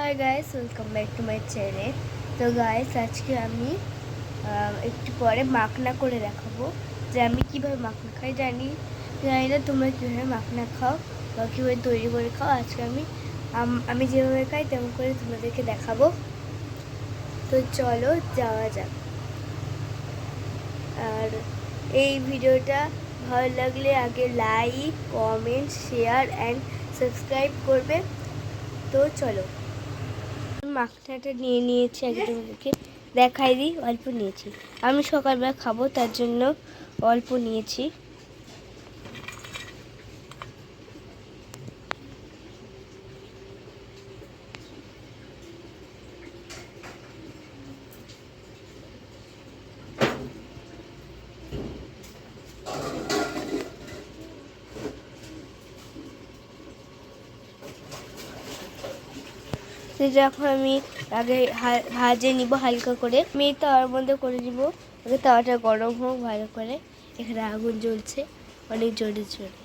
Hi guys, welcome back to my channel. তো guys, আজকে আমি একটু পরে মাখনা করে দেখাবো যে আমি কীভাবে মাখনা খাই। জানি না তোমরা কীভাবে মাখনা খাও বা কীভাবে তৈরি করে খাও। আজকে আমি যেভাবে খাই তেমন করে তোমাদেরকে দেখাবো। তো চলো যাওয়া যাক। আর এই ভিডিওটা ভালো লাগলে আগে like, comment, share and subscribe করবে। তো চলো, মাখনাটা নিয়ে নিয়েছি, আগে তোমাদেরকে দেখাই দিই। অল্প নিয়েছি, আমি সকালবেলা খাবো তার জন্য অল্প নিয়েছি। যখন আমি আগে ভাজে নিব হালকা করে, আমি তাওয়ার মধ্যে করে নিব। আগে তাওয়াটা গরম হোক ভালো করে। এখানে আগুন জ্বলছে অনেক জোরে জোরে।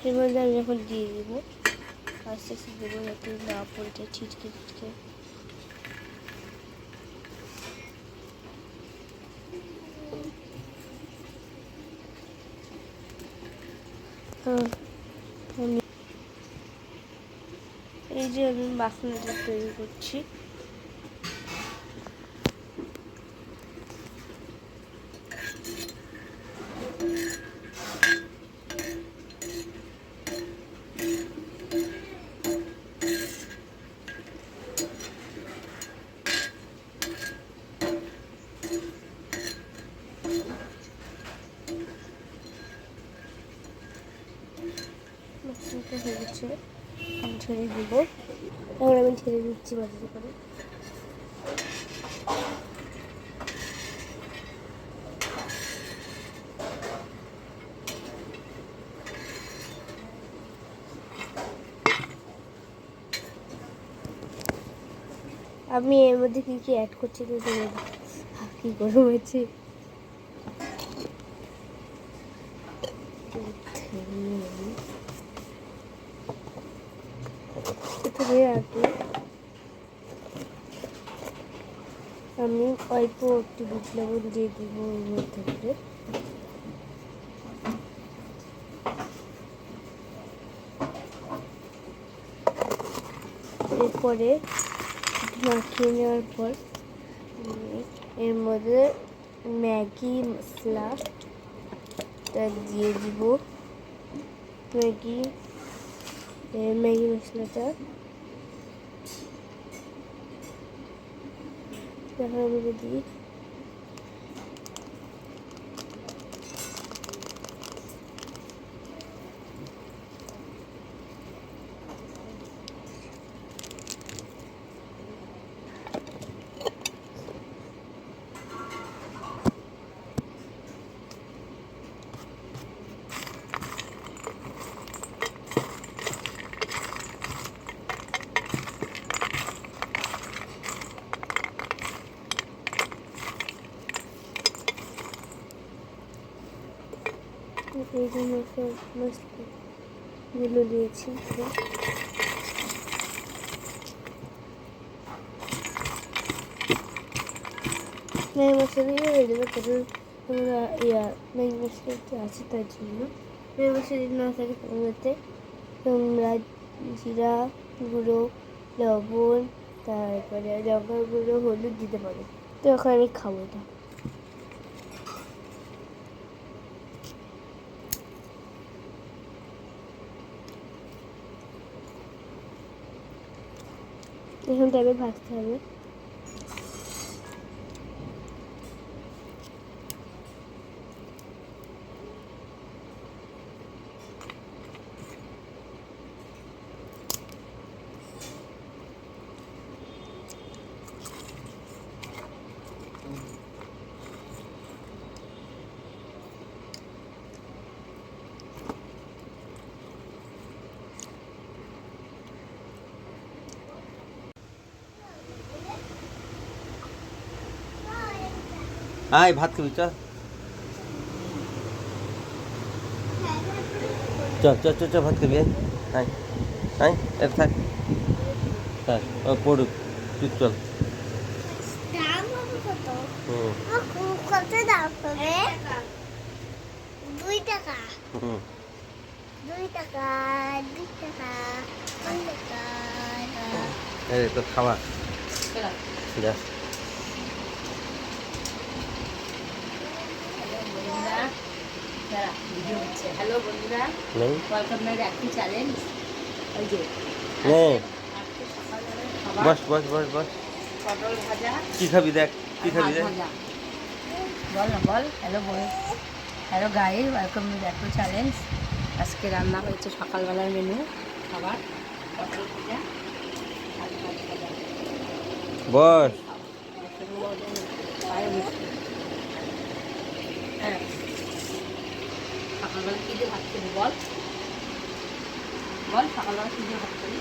এর মধ্যে আমি এখন দিয়ে দিব, আস্তে আস্তে দেবো যাতে না পড়ে যায়, ছিটকে ছিটকে। এই যে আমি মাখনাটা তৈরি করছি। মাখনাটা হয়ে গেছে, ছেড়ে দিব। এখন আমি ছেড়ে দিচ্ছি বাজারে করে। আমি এর মধ্যে কি কি অ্যাড করছি তো কি গরম হয়েছে। আমি অল্প একটু বিট লবণ দিয়ে দিব এর মধ্যে করে। এরপরে মাখিয়ে নেওয়ার পর এর মধ্যে ম্যাগি মশলাটা দিয়ে দিব। ম্যাগি মশলাটা মধ্যে দিই। এই যে মশলাগুলো দিয়েছি। ম্যাগি মশলা দিয়ে হয়ে যাবে, কারণ তোমরা ম্যাগি মশলা একটু আছে তার জন্য। ম্যাগি মশলা যদি না থাকে তাতে তোমরা জিরা গুঁড়ো, লবণ, তারপরে লঙ্কার গুঁড়ো, হলুদ দিতে পারো। তো এখন আমি খাবো এটা। এখন তাকে ভাজতে হবে। আয় ভাত খাবি, চ চ চ চ ভাত খাবি। আয় আয়, থাক। হ্যাঁ ও পড়ুক তুই চল। দাম হবে কত? হুম কত দাম হবে? 2 টাকা। হুম 2 টাকা, 2 টাকা, 2 টাকা। এই তো খাওয়া যা। হ্যালো বন্ধুরা, নেই ওয়েলকাম মাই একটি চ্যালেঞ্জ। ওই যে নেই আজকে সকালবেলার খাবার বস বস বস বস। পটল ভাজা কি খাবি দেখ কি আর খাবি মাছ দেখ। ভাজা। বল না বল। হ্যালো বল। হ্যালো গাইস, ওয়েলকাম মাই একটি চ্যালেঞ্জ। আজকে রান্না হয়েছে সকালবেলার মেনু খাবার পটল ভাজা আর মাছ ভাজা। বস হ্যাঁ, সকালবেলা কী দিয়ে ভাত খেলি বল বল, সকালবেলা কী দিয়ে ভাত খেলি?